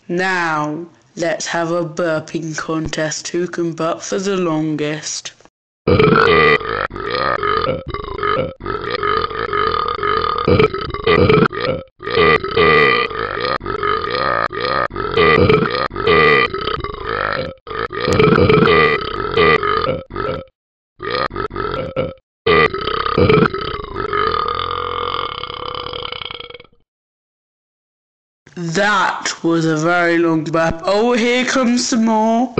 Now, let's have a burping contest. Who can burp for the longest? That was a very long burp. Oh, here comes some more.